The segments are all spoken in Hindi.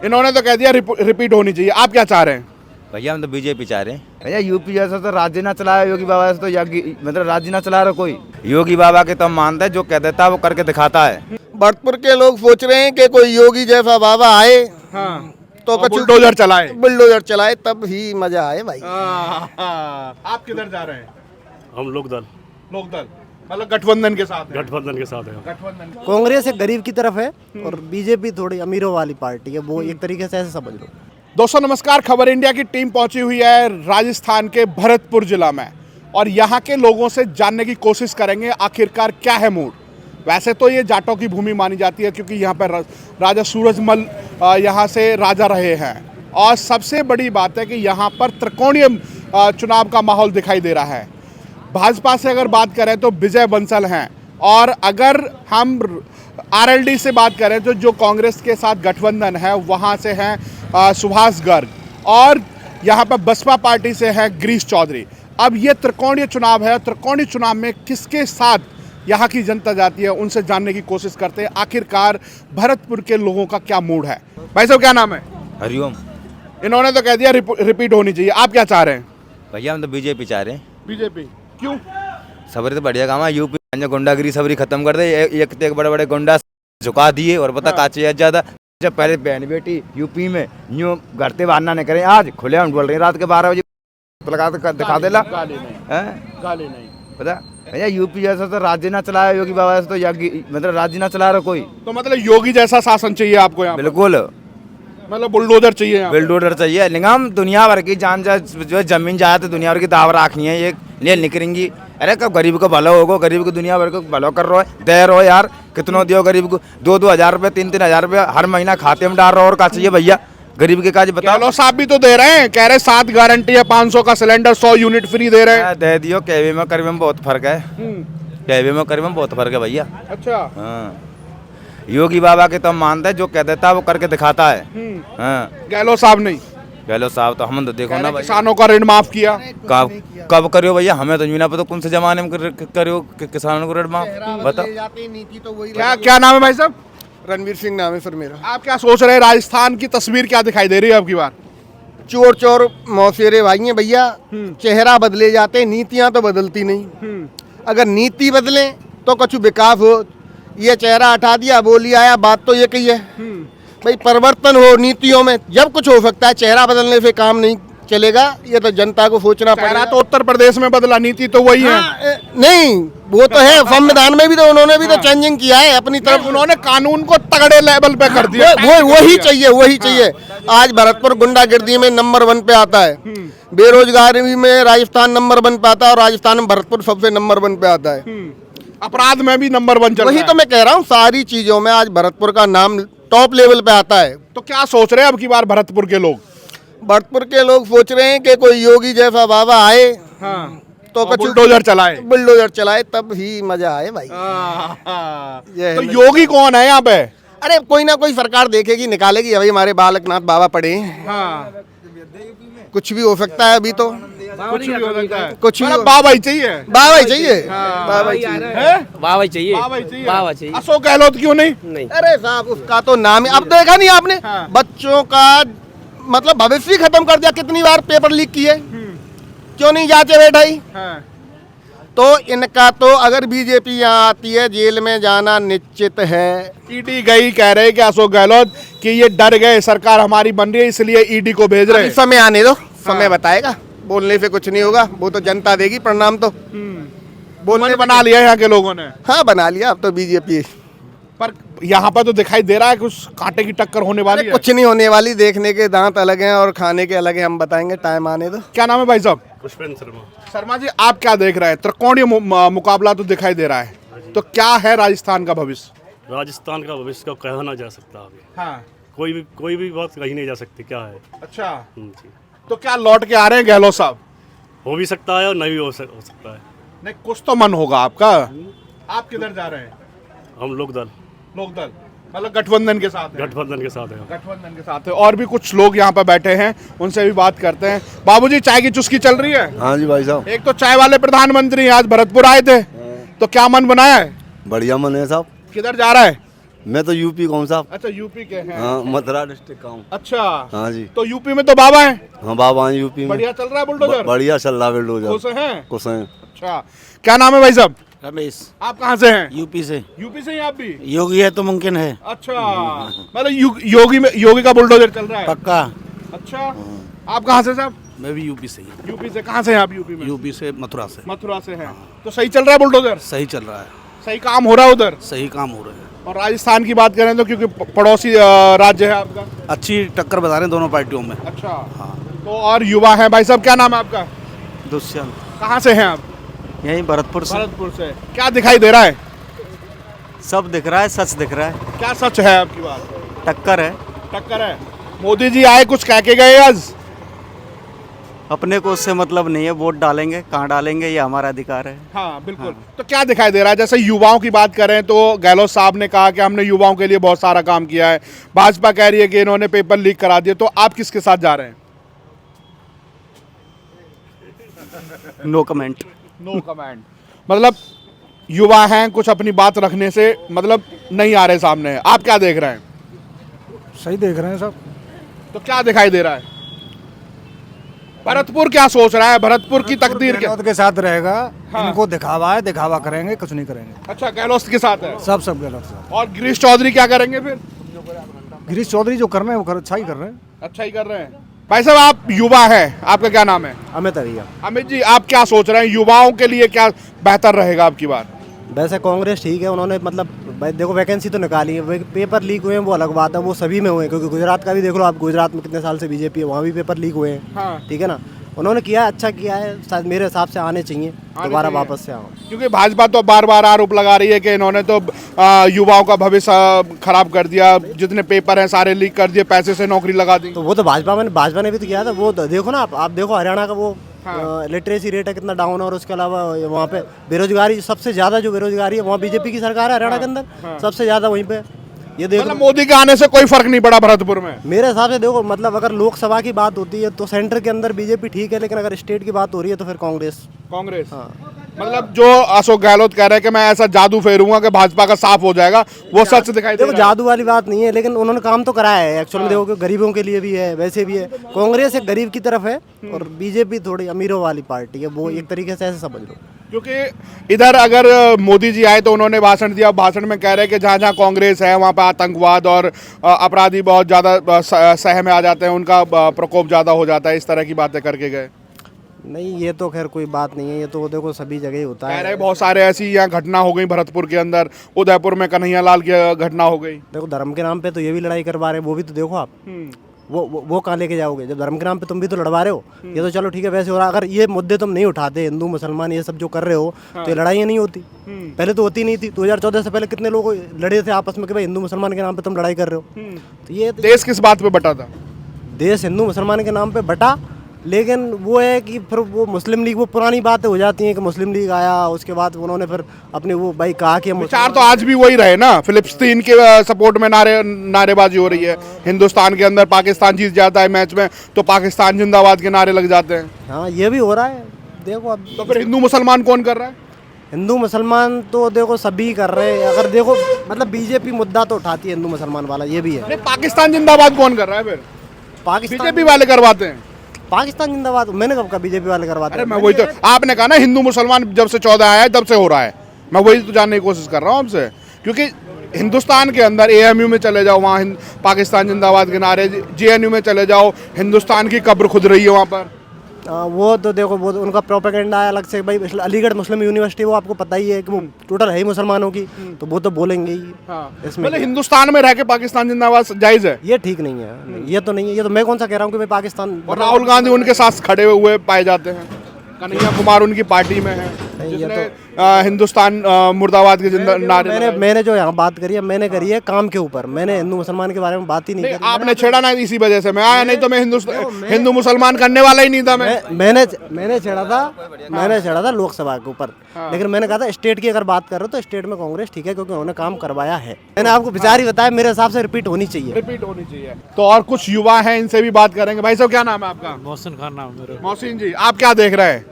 इन्होंने तो कह दिया रिपीट होनी चाहिए, आप क्या चाह रहे हैं? भैया हम तो बीजेपी चाह रहे हैं। भैया यूपी जैसा तो राज्य ना चलाया योगी बाबा से, तो मतलब राज्य ना चला रहा कोई। योगी बाबा के तो हम मानते हैं, जो कह देता है वो करके दिखाता है। भरतपुर के लोग सोच रहे हैं कि कोई योगी जैसा बाबा आए, हाँ, तो कुछ बुलडोजर चलाए तब ही मजा आए भाई। आप किधर जा रहे हैं? हम लोकदल मतलब गठबंधन के साथ है। गठबंधन के साथ है। गठबंधन कांग्रेस एक गरीब की तरफ है और बीजेपी थोड़ी अमीरों वाली पार्टी है, वो एक तरीके से ऐसे समझ लो। दोस्तों नमस्कार, खबर इंडिया की टीम पहुंची हुई है राजस्थान के भरतपुर जिला में और यहाँ के लोगों से जानने की कोशिश करेंगे आखिरकार क्या है मूड। वैसे तो ये जाटों की भूमि मानी जाती है क्योंकि यहाँ पर राजा सूरजमल यहाँ से राजा रहे हैं और सबसे बड़ी बात है कि यहाँ पर त्रिकोणीय चुनाव का माहौल दिखाई दे रहा है। भाजपा से अगर बात करें तो विजय बंसल हैं और अगर हम आरएलडी से बात करें तो जो कांग्रेस के साथ गठबंधन है वहाँ से हैं सुभाष गर्ग और यहाँ पर बसपा पार्टी से है गिरीश चौधरी। अब ये त्रिकोणीय चुनाव है, त्रिकोणीय चुनाव में किसके साथ यहाँ की जनता जाती है उनसे जानने की कोशिश करते हैं आखिरकार भरतपुर के लोगों का क्या मूड है। भाई साहब क्या नाम है? हरिओम। इन्होंने तो कह दिया रिपीट होनी चाहिए, आप क्या चाह रहे हैं? भैया हम तो बीजेपी चाह रहे हैं। बीजेपी क्यों? सबरी तो बढ़िया काम है, यूपी गुंडागिरी सबरी खत्म कर दे। एक बड़े बड़े गुंडा झुका दिए और पता काचे ज्यादा। जब पहले बहन बेटी यूपी में यूँ घरते बारना नहीं करें, आज खुले हम बोल रहे हैं रात के 12 बजे लगा दिखा देला। गाली नहीं पता भैया यूपी जैसा तो राज्य ना चलाया योगी बाबा से, तो मतलब राज्य ना चला रहा कोई। तो मतलब योगी जैसा शासन चाहिए आपको यहाँ? बिल्कुल, मतलब बुलडोजर चाहिए यहाँ? बुलडोजर चाहिए। निगम दुनिया भर की जान जो जमीन जाए तो दुनिया भर की दाव रखनी है, ये निकलेंगी। अरे कब गरीब को भला होगा, गरीब को दुनिया भर को भला कर रहा है। दे रहो यार, कितनों दियो गरीब को? 2-2 हज़ार रुपये 3-3 हज़ार रुपये हर महीना खाते में डाल रहा हो और क्या चाहिए भैया गरीब के? काज बताओ। गहलोत साहब भी तो दे रहे हैं, कह रहे 7 गारंटी है, 500 का सिलेंडर, 100 यूनिट फ्री दे रहे हैं। दे दियो, कहवे में करवे में बहुत फर्क है। कहवे में करवे में बहुत फर्क है भैया। अच्छा हाँ, योगी बाबा के तो हम मानते हैं, जो कह देता है वो करके दिखाता है। हाँ, गहलोत साहब नहीं? गहलोत साहब तो हम तो देखो ना भाई, किसानों का ऋण माफ किया। कब करियो भैया? हमें तो ना पता कौन से जमाने में करियो किसानों को ऋण माफ, बताओ। क्या नाम है भाई साहब? रणवीर सिंह नाम है सर मेरा। आप क्या सोच रहे हैं, राजस्थान की तस्वीर क्या दिखाई दे रही है अब की बार? चोर चोर मौसेरे भाई हैं भैया, चेहरा बदले जाते, नीतियां तो बदलती नहीं। अगर नीति बदले तो कुछ विकास हो। ये चेहरा हटा दिया, बोली आया, बात तो ये कही है भाई, परिवर्तन हो नीतियों में जब कुछ हो सकता है। चेहरा बदलने से काम नहीं चलेगा, ये तो जनता को सोचना पड़ेगा। तो उत्तर प्रदेश में बदला, नीति तो वही है। नहीं वो तो है, संविधान में भी तो उन्होंने भी तो चेंजिंग किया है अपनी तरफ। उन्होंने कानून को तगड़े लेवल पे कर दिया। वही चाहिए। आज भरतपुर गुंडागिर्दी में नंबर 1 पे आता है, बेरोजगारी में राजस्थान नंबर 1 पे आता है और राजस्थान में भरतपुर सबसे नंबर 1 पे आता है। अपराध में भी नंबर 1 चल रहा है। वही तो मैं कह रहा हूँ, सारी चीजों में आज भरतपुर का नाम टॉप लेवल पे आता है। तो क्या सोच रहे हैं अब की बार भरतपुर के लोग? भरतपुर के लोग सोच रहे हैं कि कोई योगी जैसा बाबा आए, हाँ, तो कुछ बुलडोजर चलाए तब ही मजा आए भाई। तो योगी कौन है यहाँ पे? अरे कोई ना कोई सरकार देखेगी, निकालेगी। अभी हमारे बालकनाथ बाबा पड़े हैं। हाँ, कुछ भी हो सकता है अभी तो, कुछ भी हो सकता है। कुछ भी। बाबा ही चाहिए, बाबा ही चाहिए, बाबा ही चाहिए। अशोक गहलोत क्यों नहीं? अरे साहब उसका तो नाम है, अब देखा नहीं आपने? बच्चों का मतलब भविष्य खत्म कर दिया। कितनी बार पेपर लीक किए, क्यों नहीं जांचे बैठाई? तो इनका तो अगर बीजेपी यहाँ आती है जेल में जाना निश्चित है। ईडी गई, कह रहे कि अशोक गहलोत कि ये डर गए, सरकार हमारी बन रही है इसलिए ईडी को भेज रहे हैं। समय आने दो, समय बताएगा। बोलने से कुछ नहीं होगा, वो तो जनता देगी परिणाम। तो बोलने बना लिया यहाँ के लोगों ने। हाँ बना लिया, अब तो बीजेपी। पर यहाँ पर तो दिखाई दे रहा है कुछ कांटे की टक्कर होने वाली है। कुछ नहीं होने वाली, देखने के दांत अलग हैं और खाने के अलग हैं, हम बताएंगे, टाइम आने दो। क्या नाम है भाई साहब? पुष्पेंद्र शर्मा। शर्मा जी आप क्या देख रहे हैं? त्रिकोणीय मुकाबला तो दिखाई दे रहा है, तो क्या है राजस्थान का भविष्य? राजस्थान का भविष्य का कहा ना जा सकता अभी। हाँ, कोई भी बात कही नहीं जा सकती, क्या है। अच्छा, जी। तो क्या लौट के आ रहे हैं गहलोत साहब? हो भी सकता है और नहीं भी हो सकता है। नहीं, कुछ तो मन होगा आपका। आप किधर जा रहे हैं? हम लोकदल मतलब गठबंधन के साथ है। गठबंधन के साथ है। गठबंधन के साथ है। और भी कुछ लोग यहाँ पर बैठे हैं, उनसे भी बात करते हैं। बाबूजी चाय की चुस्की चल रही है? हाँ जी भाई साहब। एक तो चाय वाले प्रधानमंत्री आज भरतपुर आए थे, तो क्या मन बनाया है? बढ़िया मन है साहब। किधर जा रहा है? मैं तो यूपी का हूँ साहब। अच्छा यूपी के हैं। हाँ, मथुरा डिस्ट्रिक्ट का हूँ। अच्छा हाँ जी। तो यूपी में तो बाबा हैं। हाँ बाबा हैं यूपी में। बढ़िया चल रहा है बुलडोजर। बढ़िया चल रहा है बुलडोजर। खुश हैं? खुश हैं। अच्छा क्या नाम है भाई साहब? रमेश, आप कहाँ से हैं? यूपी से। यूपी से ही आप भी? योगी है तो मुमकिन है। अच्छा मतलब योगी का बुलडोजर चल रहा है। पक्का। अच्छा आप कहाँ से साहब? मैं भी यूपी से ही। यूपी से कहाँ से हैं आप? यूपी में यूपी से मथुरा से। मथुरा से हैं। तो सही चल रहा है बुलडोजर? सही चल रहा है। सही काम हो रहा है उधर? सही काम हो रहा है। और राजस्थान की बात करें तो क्योंकि पड़ोसी राज्य है आपका। अच्छी टक्कर बता रहे हैं दोनों पार्टियों में। अच्छा तो और युवा हैं भाई साहब, क्या नाम है आपका? दुष्यंत, कहाँ से हैं आप? यहीं भरतपुर से। भरतपुर से। क्या दिखाई दे रहा है? सब दिख रहा है, सच दिख रहा है, क्या सच है आपकी बात? टक्कर है। टक्कर है। मोदी जी आए कुछ कह के गए आज? अपने को उससे मतलब नहीं है, वोट डालेंगे कहाँ डालेंगे ये हमारा अधिकार है। हाँ बिल्कुल। तो क्या दिखाई दे रहा है? जैसे युवाओं की बात करें तो गहलोत साहब ने कहा कि हमने युवाओं के लिए बहुत सारा काम किया है। भाजपा कह रही है कि इन्होंने पेपर लीक करा दिए। तो आप किसके साथ जा रहे हैं? No comment. No comment. मतलब युवा हैं, कुछ अपनी बात रखने से मतलब नहीं आ रहे सामने। आप क्या देख रहे हैं? सही देख रहे हैं सब। तो क्या दिखाई दे रहा है? भरतपुर क्या सोच रहा है? भरतपुर की तकदीर क्या? गहलोत के साथ रहेगा। हाँ। इनको दिखावा है, दिखावा करेंगे, कुछ नहीं करेंगे। अच्छा गहलोत के साथ है। सब गहलोत साथ। और गिरीश चौधरी क्या करेंगे फिर? गिरीश चौधरी जो कर रहे हैं वो अच्छा ही कर रहे हैं। अच्छा ही कर रहे हैं। भाई साहब आप युवा हैं, आपका क्या नाम है? अमित भैया। अमित जी आप क्या सोच रहे हैं, युवाओं के लिए क्या बेहतर रहेगा आपकी बात? वैसे कांग्रेस ठीक है, उन्होंने मतलब भाई देखो वैकेंसी तो निकाली है, पेपर लीक हुए हैं वो अलग बात है, वो सभी में हुए हैं। क्योंकि गुजरात का भी देख लो आप, गुजरात में कितने साल से बीजेपी है, वहाँ भी पेपर लीक हुए हैं। हाँ। ठीक है ना, उन्होंने किया अच्छा किया है, शायद मेरे हिसाब से आने चाहिए दोबारा चाहिए। वापस से आओ। क्योंकि भाजपा तो बार बार आरोप लगा रही है कि इन्होंने तो युवाओं का भविष्य खराब कर दिया, जितने पेपर हैं सारे लीक कर दिए, पैसे से नौकरी लगा दी। तो वो तो भाजपा ने भी तो किया था। वो तो देखो ना आप देखो हरियाणा का वो लिटरेसी रेट है कितना डाउन है, और उसके अलावा वहाँ पे बेरोजगारी सबसे ज्यादा, जो बेरोजगारी है वहाँ बीजेपी की सरकार है हरियाणा के अंदर सबसे ज्यादा वहीं पे। ये देखो मतलब मोदी के आने से कोई फर्क नहीं पड़ा भरतपुर में? मेरे हिसाब से देखो, मतलब अगर लोकसभा की बात होती है तो सेंटर के अंदर बीजेपी ठीक है, लेकिन अगर स्टेट की बात हो रही है तो फिर कांग्रेस। हाँ। मतलब जो अशोक गहलोत कह रहे हैं कि मैं ऐसा जादू फेरूंगा कि भाजपा का साफ हो जाएगा, वो सच दिखाई दे देखो रहा है? जादू वाली बात नहीं है, लेकिन उन्होंने काम तो कराया है एक्चुअल में। देखो कि गरीबों के लिए भी है, वैसे भी है। कांग्रेस एक गरीब की तरफ है और बीजेपी थोड़ी अमीरों वाली पार्टी है, वो एक तरीके से ऐसे समझ लो। क्योंकि इधर अगर मोदी जी आए तो उन्होंने भाषण दिया, भाषण में कह रहे हैं कि जहाँ जहाँ कांग्रेस है वहाँ पर आतंकवाद और अपराधी बहुत ज़्यादा सह में आ जाते हैं, उनका प्रकोप ज़्यादा हो जाता है, इस तरह की बातें करके गए। नहीं ये तो खैर कोई बात नहीं है, ये तो देखो सभी जगह ही होता कह रहे है। बहुत सारे ऐसी यहाँ घटना हो गई भरतपुर के अंदर, उदयपुर में कन्हैया लाल की घटना हो गई। देखो धर्म के नाम पे तो ये भी लड़ाई करवा रहे हैं, वो भी तो देखो आप। वो कहाँ लेके जाओगे जब धर्म के नाम पे तुम भी तो लड़वा रहे हो। ये तो चलो ठीक है वैसे हो रहा, अगर ये मुद्दे तुम नहीं उठाते, हिंदू मुसलमान ये सब जो कर रहे हो, तो ये लड़ाइयाँ नहीं होती। पहले तो होती नहीं थी। 2014 से पहले कितने लोग लड़े थे आपस में कि भाई हिंदू मुसलमान के नाम पे तुम लड़ाई कर रहे हो। तो ये देश किस बात पे बटा था? देश हिंदू मुसलमान के नाम पे बटा, लेकिन वो है कि फिर वो मुस्लिम लीग, वो पुरानी बातें हो जाती हैं कि मुस्लिम लीग आया, उसके बाद उन्होंने फिर अपने वो भाई कहा कि विचार तो आज भी वही रहे ना। फिलिस्तीन के सपोर्ट में नारेबाजी हो रही है। हिंदुस्तान के अंदर पाकिस्तान जीत जाता है मैच में तो पाकिस्तान जिंदाबाद के नारे लग जाते हैं। हाँ ये भी हो रहा है। देखो अब तो फिर हिंदू मुसलमान कौन कर रहा है? हिंदू मुसलमान तो देखो सभी कर रहे हैं। अगर देखो मतलब बीजेपी मुद्दा तो उठाती है हिंदू मुसलमान वाला, ये भी है। नहीं, पाकिस्तान जिंदाबाद कौन कर रहा है? फिर पाकिस्तान बीजेपी वाले करवाते हैं। पाकिस्तान जिंदाबाद मैंने कब कहा बीजेपी वाले करवाते अरे हैं? मैं वही तो, आपने कहा ना हिंदू मुसलमान जब से 14 आया है तब से हो रहा है। मैं वही तो जानने की कोशिश कर रहा हूँ आपसे, क्योंकि हिंदुस्तान के अंदर AMU में चले जाओ, वहाँ पाकिस्तान जिंदाबाद के नारे, JNU में चले जाओ, हिंदुस्तान की कब्र खुद रही है वहाँ पर। वो तो देखो वो उनका प्रोपेगेंडा है अलग से। भाई अलीगढ़ मुस्लिम यूनिवर्सिटी वो आपको पता ही है कि वो टोटल है ही मुसलमानों की, तो वो तो बोलेंगे ही। इसमें मतलब हिंदुस्तान में रह के पाकिस्तान जिंदाबाद जायज है? ये ठीक नहीं है, ये तो नहीं है। ये तो मैं कौन सा कह रहा हूँ कि भाई पाकिस्तान। और राहुल गांधी उनके साथ खड़े हुए पाए जाते हैं, कन्हैया कुमार उनकी पार्टी में है, जिसने हिंदुस्तान मुर्दाबाद के नारे। मैंने जो यहाँ बात करी है, मैंने करी है काम के ऊपर। मैंने हिंदू मुसलमान के बारे में बात ही नहीं करी। आपने छेड़ा ना, इसी वजह से मैं आया, नहीं तो मैं हिंदू मुसलमान करने वाला ही नहीं था। मैंने छेड़ा था लोकसभा के ऊपर। लेकिन मैंने कहा था स्टेट की अगर बात कर रहे हो तो स्टेट में कांग्रेस ठीक है, क्योंकि उन्होंने काम करवाया है। मैंने आपको विचार ही बताया, मेरे हिसाब से रिपीट होनी चाहिए। तो और कुछ युवा हैं, इनसे भी बात करेंगे। भाई साहब क्या नाम है आपका? मोहसिन खान नाम मेरा। मोहसिन जी आप क्या देख रहे हैं?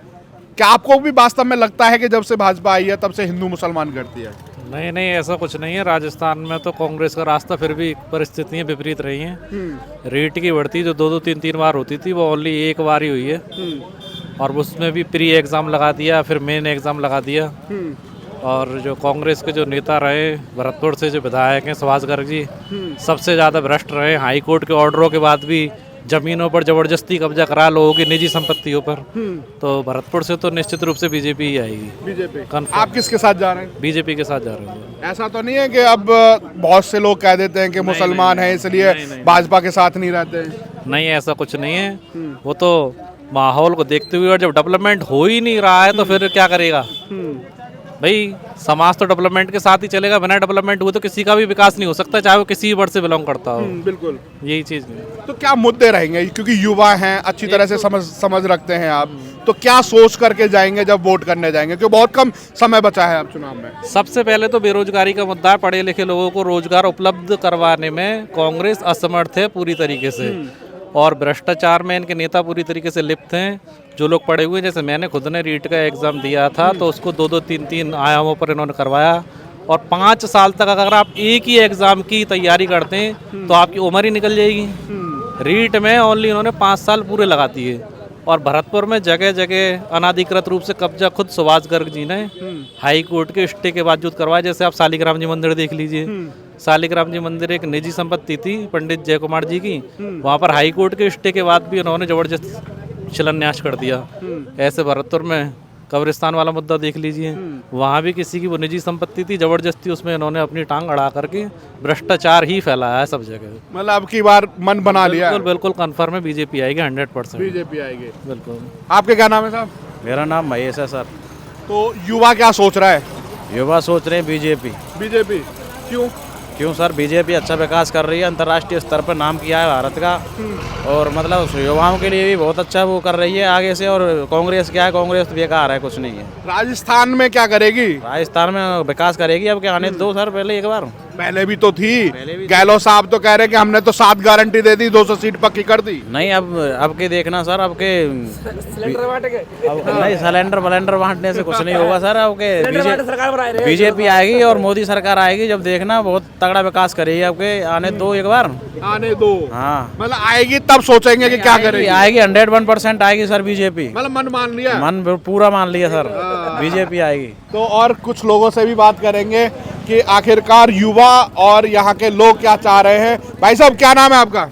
क्या आपको भी वास्तव में लगता है कि जब से भाजपा आई है तब से हिंदू मुसलमान करती है? नहीं नहीं, ऐसा कुछ नहीं है। राजस्थान में तो कांग्रेस का रास्ता फिर भी परिस्थितियां विपरीत रही हैं। रेट की बढ़ती जो 2-2 3-3 बार होती थी वो ओनली एक बार ही हुई है, और उसमें भी प्री एग्ज़ाम लगा दिया, फिर मेन एग्ज़ाम लगा दिया। और जो कांग्रेस के जो नेता रहे, भरतपुर से जो विधायक हैं सुभाष गर्ग जी, सबसे ज़्यादा भ्रष्ट रहे। हाई कोर्ट के ऑर्डरों के बाद भी जमीनों पर जबरदस्ती कब्जा करा लोगों की निजी संपत्तियों पर। तो भरतपुर से तो निश्चित रूप से बीजेपी ही आएगी। बीजेपी। आप किसके साथ जा रहे हैं? बीजेपी के साथ जा रहे हैं। ऐसा तो नहीं है कि अब बहुत से लोग कह देते हैं कि मुसलमान हैं इसलिए भाजपा के साथ नहीं रहते हैं? नहीं, ऐसा कुछ नहीं है। वो तो माहौल को देखते हुए, और जब डेवलपमेंट हो ही नहीं रहा है तो फिर क्या करेगा भाई? समाज तो डेवलपमेंट के साथ ही चलेगा, बिना डेवलपमेंट हुए तो किसी का भी विकास नहीं हो सकता, चाहे वो किसी भी वर्ग से बिलोंग करता हो। बिल्कुल, यही चीज़ है। तो क्या मुद्दे रहेंगे, क्योंकि युवा हैं, अच्छी तरह से समझ रखते हैं आप, तो क्या सोच करके जाएंगे जब वोट करने जाएंगे, क्योंकि बहुत कम समय बचा है अब चुनाव में? सबसे पहले तो बेरोजगारी का मुद्दा है। पढ़े लिखे लोगों को रोजगार उपलब्ध करवाने में कांग्रेस असमर्थ है पूरी तरीके से, और भ्रष्टाचार में इनके नेता पूरी तरीके से लिप्त हैं। जो लोग पढ़े हुए, जैसे मैंने खुद ने रीट का एग्ज़ाम दिया था, तो उसको 2-2 3-3 आयामों पर इन्होंने करवाया, और 5 साल तक अगर आप एक ही एग्ज़ाम की तैयारी करते हैं तो आपकी उम्र ही निकल जाएगी। रीट में ओनली इन्होंने 5 साल पूरे लगा दिए, और भरतपुर में जगह जगह अनाधिकृत रूप से कब्जा खुद सुभाष गर्ग जी ने हाई कोर्ट के स्टे के बावजूद करवाया। जैसे आप शालिग्राम जी मंदिर देख लीजिए। शालिग्राम जी मंदिर एक निजी संपत्ति थी पंडित जय कुमार जी की, वहाँ पर हाई कोर्ट के स्टे के बाद भी उन्होंने जबरदस्त शिलान्यास कर दिया। ऐसे भरतपुर में कब्रिस्तान वाला मुद्दा देख लीजिए, वहाँ भी किसी की वो निजी संपत्ति थी, जबरदस्ती उसमें इन्होंने अपनी टांग अड़ा करके भ्रष्टाचार ही फैलाया है सब जगह। मतलब अब की बार मन बना लिया? बिल्कुल बिल्कुल कंफर्म है, बीजेपी आएगी 100%। बीजेपी आएगी, बिल्कुल। आपके क्या नाम है साहब? मेरा नाम महेश है सर। तो युवा क्या सोच रहा है? युवा सोच रहे हैं बीजेपी। बीजेपी क्यों? क्यों सर? बीजेपी अच्छा विकास कर रही है, अंतर्राष्ट्रीय स्तर पर नाम किया है भारत का, और मतलब युवाओं के लिए भी बहुत अच्छा वो कर रही है आगे से। और कांग्रेस क्या है? कांग्रेस तो बेकार है, कुछ नहीं है। राजस्थान में क्या करेगी? राजस्थान में विकास करेगी। अब क्या आने दो सर, पहले एक बार पहले भी तो थी। गहलोत साहब तो कह रहे कि हमने तो 7 गारंटी दे दी, 200 सीट पक्की कर दी। नहीं, अब के देखना सर, अब के नहीं, सिलेंडर वलेंडर बांटने से कुछ नहीं होगा सर। अब के बीजेपी आएगी और मोदी सरकार आएगी, जब देखना बहुत तगड़ा विकास करेगी। अब के आने दो एक बार, आने दो। हाँ, मतलब आएगी तब सोचेंगे कि क्या करेगी। आएगी 101% आएगी सर बीजेपी। मतलब मन मान लिया? मन पूरा मान लिया सर, बीजेपी आएगी। तो और कुछ लोगों से भी बात करेंगे कि आखिरकार युवा और यहाँ के लोग क्या चाह रहे हैं। भाई साहब, क्या नाम है आपका?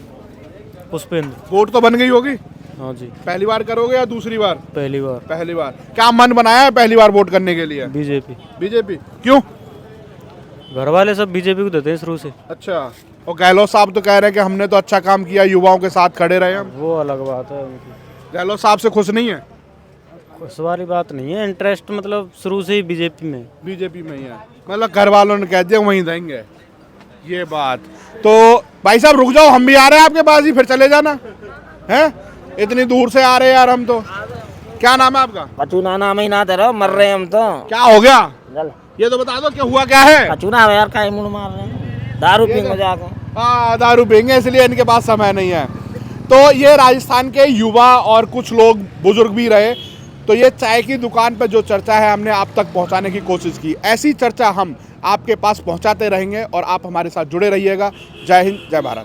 पुष्पेंद्र। वोट तो बन गई होगी? हाँ जी, पहली बार करोगे या दूसरी बार? पहली बार। पहली बार। क्या मन बनाया है पहली बार वोट करने के लिए? बीजेपी। बीजेपी क्यों? घर वाले सब बीजेपी को देते हैं शुरू से। अच्छा, और गहलोत साहब तो कह रहे हैं कि हमने तो अच्छा काम किया, युवाओं के साथ खड़े रहे हम। वो अलग बात है। गहलोत साहब से खुश नहीं है? उस वाली बात नहीं है, इंटरेस्ट मतलब शुरू से ही बीजेपी में। बीजेपी में ही है, मतलब घर वालों ने कह दिया वहीं देंगे, ये बात। तो भाई साहब रुक जाओ, हम भी आ रहे हैं आपके पास ही, फिर चले जाना है। इतनी दूर से आ रहे हैं यार हम तो। क्या नाम है आपका? कचूना नाम ही ना तेरा, मर रहे हम तो। क्या हो गया ये तो बता दो, क्या हुआ क्या है? कचूना यार, का मुड़ मार रहे हैं, दारू पीने जाकर। हाँ, दारू पीएंगे, इसलिए इनके पास समय नहीं है। तो ये राजस्थान के युवा और कुछ लोग बुजुर्ग भी रहे। तो ये चाय की दुकान पर जो चर्चा है हमने आप तक पहुंचाने की कोशिश की। ऐसी चर्चा हम आपके पास पहुंचाते रहेंगे और आप हमारे साथ जुड़े रहिएगा। जय हिंद, जय भारत।